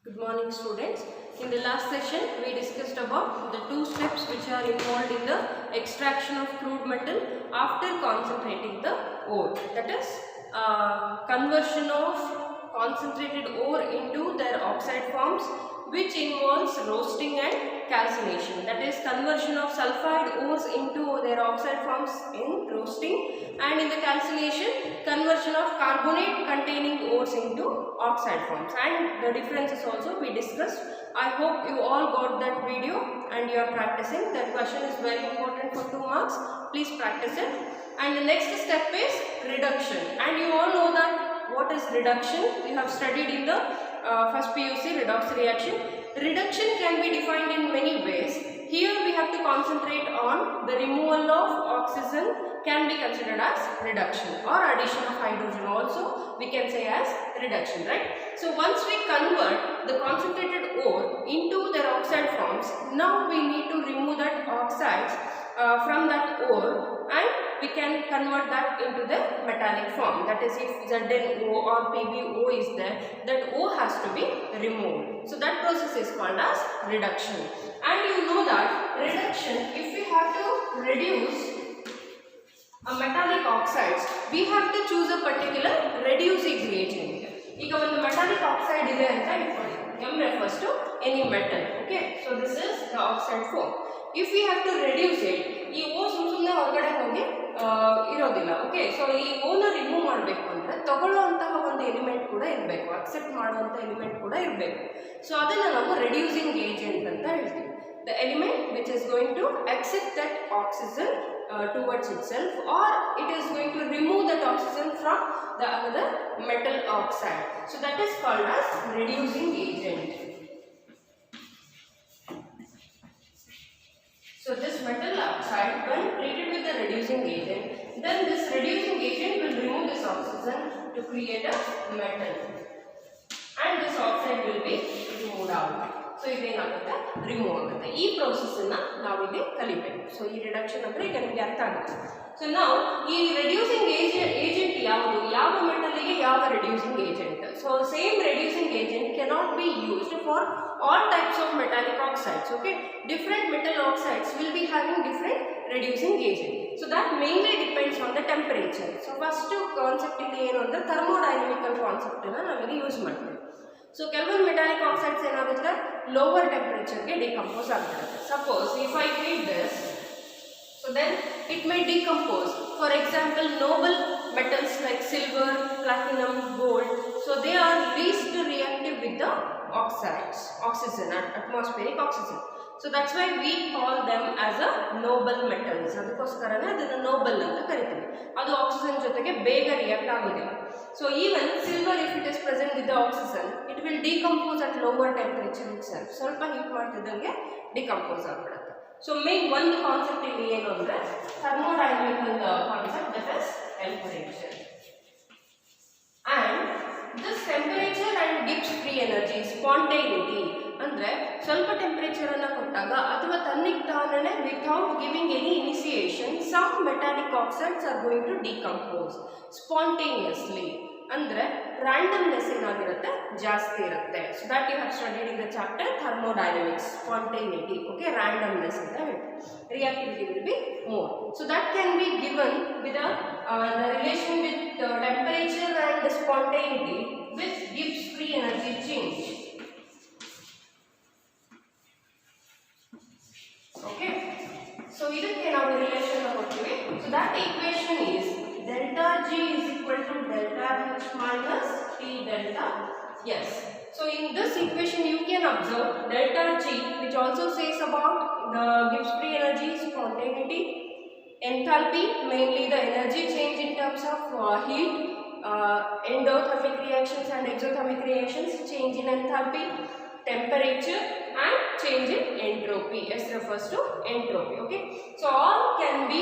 Good morning students. In the last session we discussed about the two steps which are involved in the extraction of crude metal after concentrating the ore. That is conversion of concentrated ore into their oxide forms, which involves roasting and calcination. That is conversion of sulfide ores into their oxide forms in roasting, and in the calcination conversion of carbonate containing ores into oxide forms. And the differences also we discussed. I hope you all got that video and you are practicing. That question is very important for 2 marks. Please practice it. And the next step is reduction. And you all know that what is reduction. We have studied in the first PUC redox reaction. Reduction can be defined in many ways. Here we have to concentrate on the removal of oxygen can be considered as reduction, or addition of hydrogen also we can say as reduction, right? So once we convert the concentrated ore into their oxide forms, now we need to remove that oxides from that ore, and we can convert that into the metallic form. That is, if ZnO or PbO is there, that O has to be removed. So that process is called as reduction. And you know that reduction, if we have to reduce a metallic oxides, we have to choose a particular reducing reagent. ಈಗ ಒಂದು metallic oxide ಇದೆ ಅಂತ ಇಟ್ಕೊಳ್ಳಿ. M refers to any metal. Okay, so this is the oxide form. If we have to reduce it, ಈ O ಸುಮ್ಮನೆ ಹೊರಗಡೆ ಹೋಗಿ ಇರೋದಿಲ್ಲ. ಓಕೆ, ಸೊ ಈ ಓನ ರಿಮೂವ್ ಮಾಡಬೇಕು ಅಂದರೆ ತಗೊಳ್ಳುವಂತಹ ಒಂದು ಎಲಿಮೆಂಟ್ ಕೂಡ ಇರಬೇಕು, ಅಕ್ಸೆಪ್ಟ್ ಮಾಡುವಂಥ ಎಲಿಮೆಂಟ್ ಕೂಡ ಇರಬೇಕು. ಸೊ ಅದನ್ನು ನಾವು ರೆಡ್ಯೂಸಿಂಗ್ ಏಜೆಂಟ್ ಅಂತ ಹೇಳ್ತೀವಿ. The element which is going to accept that oxygen towards itself, or it is going to remove that oxygen from the another metal oxide. So that is called as reducing agent. So this metal oxide, when treated with the reducing agent, then this reducing agent will remove this oxygen to create a metal, and this oxide will be removed out. So ಇದೇನಾಗುತ್ತೆ, remove ಆಗುತ್ತೆ. ಈ ಪ್ರೋಸೆಸ್ಸನ್ನು ನಾವಿಲ್ಲಿ ಕಲಿಬೇಕು. So ಈ reduction ಅಂದರೆ ಈಗ ನಿಮಗೆ ಅರ್ಥ ಆಗುತ್ತೆ. ಸೊ ನಾವು ಈ ರೆಡ್ಯೂಸಿಂಗ್ ಏಜೆಂಟ್ ಯಾವುದು, ಯಾವ ಮೆಟಲ್ಗೆ ಯಾವ reducing agent. So same reducing agent cannot be used for all types of metallic oxides. Okay, different metal oxides will be having different reducing agent. So that mainly depends on the temperature. So first concept ಇಲ್ಲಿ ಏನು ಅಂದರೆ thermodynamical concept ಅನ್ನು ನಾವಿಲ್ಲಿ use ಮಾಡ್ತೀವಿ. So ಕೆಲವೊಂದು metallic oxides ಏನಾಗುತ್ತೆ, lower ಟೆಂಪರೇಚರ್ಗೆ decompose ಆಗಿಬಿಡುತ್ತೆ. Suppose if I heat this, so then it may decompose. For example, noble metals like silver, platinum, gold, so they are least reactive with the oxygen, atmospheric oxygen. So that's why we call them as a noble metals. ಅದಕ್ಕೋಸ್ಕರನೇ ಅದನ್ನು Nobel ಅಂತ ಕರಿತೀವಿ. ಅದು oxygen ಜೊತೆಗೆ ಬೇಗ react ಆಗೋದಿಲ್ಲ. So even silver, if it is present with the oxygen, it will decompose at lower temperature itself. ಸ್ವಲ್ಪ heat ಮಾಡ್ತಿದ್ದಂಗೆ decompose ಆಗ್ಬಿಡುತ್ತೆ. ಸೊ ಮೇನ್ ಒಂದು ಕಾನ್ಸೆಪ್ಟ್ ಇಲ್ಲಿ ಏನು ಅಂದರೆ thermodynamical concept, that is temperature. And this temperature and Gibbs free energy, spontaneity ಅಂದರೆ ಸ್ವಲ್ಪ ಟೆಂಪರೇಚರನ್ನು ಕೊಟ್ಟಾಗ ಅಥವಾ ತನ್ನಿಗೆ ತಾನೇ without giving any initiation some metallic oxides are going to decompose spontaneously. ಅಂದರೆ ರ್ಯಾಂಡಮ್ನೆಸ್ ಏನಾಗಿರುತ್ತೆ, ಜಾಸ್ತಿ ಇರುತ್ತೆ. So that you have studied in the chapter thermodynamics, spontaneity. Okay, randomness ಅಂತ ಹೇಳ್ತೀವಿ. Reactivity will be more. So that can be given with the relation with temperature and spontaneity with Gibbs free energy change. Okay, so ಇದಕ್ಕೆ ನಾವು relation ಕೊಡ್ತೀವಿ. So that equation is delta G is equal to delta H minus T delta S. So in this equation you can observe delta G, which also says about the Gibbs free energy, spontaneity, enthalpy, mainly the energy change in terms of heat, endothermic reactions and exothermic reactions, change in enthalpy, temperature and change in entropy. S refers to entropy. Okay, so all can be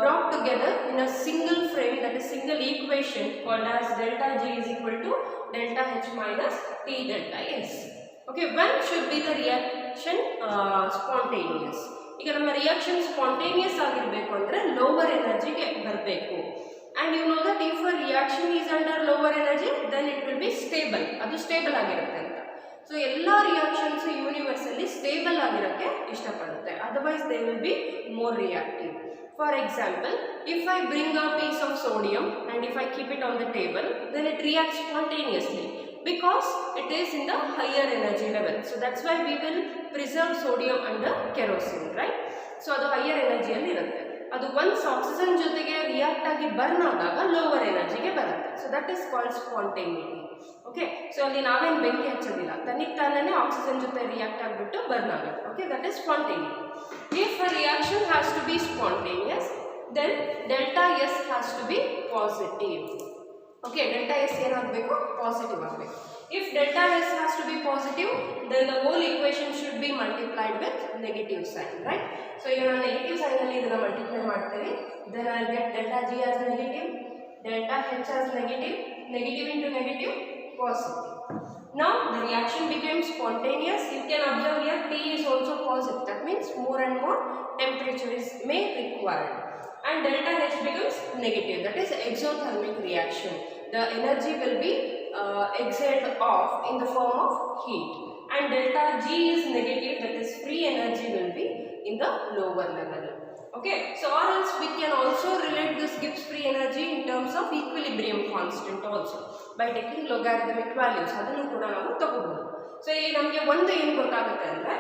brought together in a single frame, that is single equation called as delta G is equal to delta H minus T delta S. Okay, when should be the reaction spontaneous? ಈಗ ನಮ್ಮ reaction spontaneous ಆಗಿರಬೇಕು ಅಂದರೆ lower ಎನರ್ಜಿಗೆ ಬರಬೇಕು. And you know that if a reaction is under lower energy then it will be stable, ಅದು stable ಆಗಿರುತ್ತೆ ಅಂತ. So ಎಲ್ಲ ರಿಯಾಕ್ಷನ್ಸ್ ಯೂನಿವರ್ಸಲ್ಲಿ ಸ್ಟೇಬಲ್ ಆಗಿರೋಕ್ಕೆ ಇಷ್ಟಪಡುತ್ತೆ, otherwise they will be more reactive. For example, if I bring a piece of sodium and if I keep it on the table, then it reacts spontaneously because it is in the higher energy level. So that's why we will preserve sodium under kerosene, right? So ಅದು higher energy ಅಲ್ಲಿ ಇರುತ್ತೆ. ಅದು once oxygen ಜೊತೆಗೆ react ಆಗಿ burn ಆದಾಗ lower ಎನರ್ಜಿಗೆ ಬರುತ್ತೆ. So that is called spontaneity. Okay, so ಅಲ್ಲಿ ನಾವೇನು ಬೆಂಕಿ ಹಚ್ಚೋದಿಲ್ಲ, ತನ್ನಿಗೆ ತಾನೇ ಆಕ್ಸಿಜನ್ ಜೊತೆ ರಿಯಾಕ್ಟ್ ಆಗಿಬಿಟ್ಟು ಬರ್ನ್ ಆಗುತ್ತೆ. Okay, that is spontaneity. If a reaction has to be spontaneous, then delta S has to be positive. Okay, delta S ಏನಾಗಬೇಕು, positive ಆಗಬೇಕು. If delta S has to be positive, then the whole equation should be multiplied with negative sign, right? So ಈಗ ನಾನು negative sign ಅಲ್ಲಿ ಇದನ್ನ multiply ಮಾಡ್ತೀನಿ. Then I'll get delta G as negative, delta H as negative, negative into negative, positive. Now the reaction became spontaneous. You can observe here T is also positive. That means more and more temperature is may required. And delta H becomes negative, that is exothermic reaction. The energy will be exhaled off in the form of heat. And delta G is negative, that is free energy will be in the lower level. Okay, so or else we can also relate this Gibbs free energy in terms of equilibrium constant also by taking logarithmic values. ಅದನ್ನು ಕೂಡ ನಾವು ತಗೋಬಹುದು. So ಇಲ್ಲಿ ನಮಗೆ ಒಂದು ಏನು ಗೊತ್ತಾಗುತ್ತೆ ಅಂದರೆ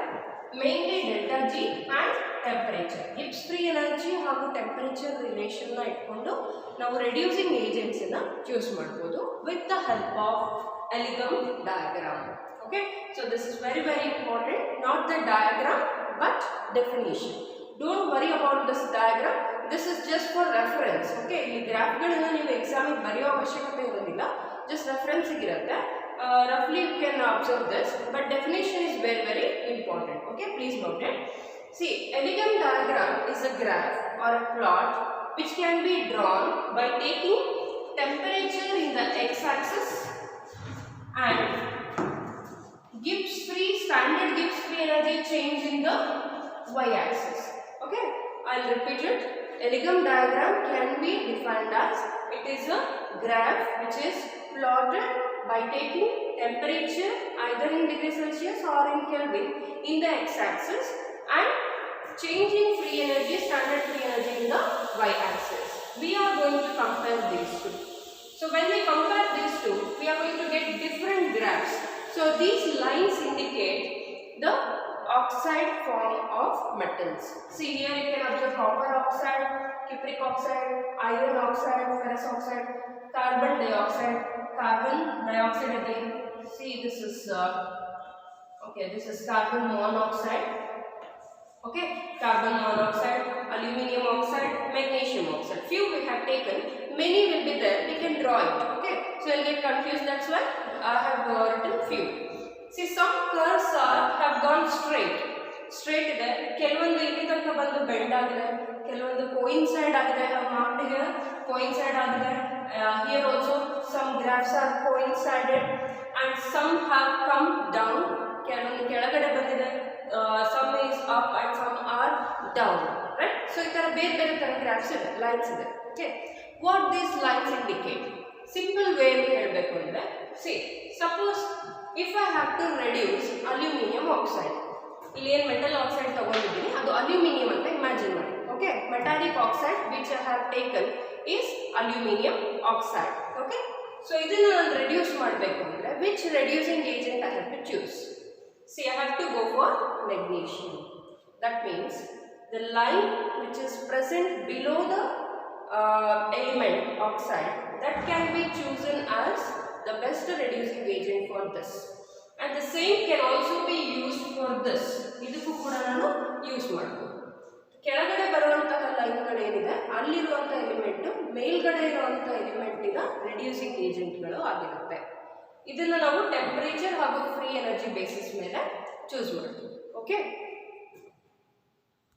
mainly delta G and temperature, Gibbs free energy ಹಾಗೂ ಟೆಂಪರೇಚರ್ ರಿಲೇಷನ್ನ ಇಟ್ಕೊಂಡು ನಾವು ರೆಡ್ಯೂಸಿಂಗ್ ಏಜೆಂಟ್ಸನ್ನು ಚೂಸ್ ಮಾಡ್ಬೋದು with the help of Ellingham diagram. Okay, so this is very very important, not the diagram but definition. Don't worry about this diagram, this is just for reference. Okay, ಈ ಗ್ರಾಫ್ಗಳನ್ನು ನೀವು ಎಕ್ಸಾಮಿಗೆ ಬರೆಯೋ ಅವಶ್ಯಕತೆ ಇರೋದಿಲ್ಲ, ಜಸ್ಟ್ ರೆಫರೆನ್ಸಿಗಿರುತ್ತೆ. Roughly you can observe this, but definition is very very important. Okay, please note it. See, Elegum diagram is a graph or a plot which can be drawn by taking temperature in the x-axis and Gibbs free standard Gibbs free energy change in the y-axis. Okay, I'll repeat it. Elegum diagram can be defined as it is a graph which is plotted by taking temperature either in degree Celsius or in Kelvin in the x-axis and changing free energy, standard free energy in the y-axis. We are going to compare these two. So when we compare these two, we are going to get different graphs. So these lines indicate the oxide form of metals. See here you can observe copper oxide, cupric oxide, iron oxide, ferrous oxide, carbon dioxide, carbon dioxide again. See, this is okay, this is carbon monoxide. Okay, carbon monoxide, aluminium oxide, magnesium oxide. Few we have taken, many will be there, we can draw it. Okay, so you'll get confused, that's why I have written few. See, some curves have gone straight ಇದೆ, ಕೆಲವೊಂದು ಇಲ್ಲಿ ತನಕ ಬಂದು bend ಆಗಿದೆ, ಕೆಲವೊಂದು coincide ಆಗಿದೆ, ಮಾರ್ಕ್ಗೆ coincide ಆಗಿದೆ. Here also some graphs are coincided and some have come down, ಕೆಲವೊಂದು ಕೆಳಗಡೆ ಬಂದಿದೆ, some is up and some are down, right? So ಈ ತರ ಬೇರೆ ಬೇರೆ ತರ ಗ್ರಾಫ್ಸ್ ಇದೆ, ಲೈನ್ಸ್ ಇದೆ. Okay, what these lines indicate? Simple way ಹೇಳಬೇಕು ಅಂದ್ರೆ, see, suppose if I have to reduce aluminum oxide, ಇಲ್ಲಿ ಏನು ಮೆಟಲ್ ಆಕ್ಸೈಡ್ ತಗೊಂಡಿದ್ದೀನಿ ಅದು ಅಲ್ಯೂಮಿನಿಯಂ ಅಂತ ಇಮ್ಯಾಜಿನ್ ಮಾಡಿ. Okay, metallic oxide which I have taken is aluminium oxide. Okay, so ಇದನ್ನು ನಾನು ರೆಡ್ಯೂಸ್ ಮಾಡಬೇಕು ಅಂದರೆ which reducing agent I have to choose? See, I have to go for magnesium. That means the line which is present below the element oxide that can be chosen as the best reducing agent for this, and the same can also be used for this. ಇದಕ್ಕೂ ಕೂಡ ನಾನು use ಮಾಡ್ಬೋದು. ಕೆಳಗಡೆ ಬರುವಂತಹ ಲೈನ್ಗಳು ಏನಿದೆ ಅಲ್ಲಿರುವಂಥ element ಮೇಲ್ಗಡೆ ಇರುವಂಥ ಎಲಿಮೆಂಟಿನ ರೆಡ್ಯೂಸಿಂಗ್ ಏಜೆಂಟ್ಗಳು ಆಗಿರುತ್ತೆ. ಇದನ್ನು ನಾವು ಟೆಂಪರೇಚರ್ ಹಾಗೂ ಫ್ರೀ ಎನರ್ಜಿ ಬೇಸಿಸ್ ಮೇಲೆ ಚೂಸ್ ಮಾಡ್ತೀವಿ. ಓಕೆ.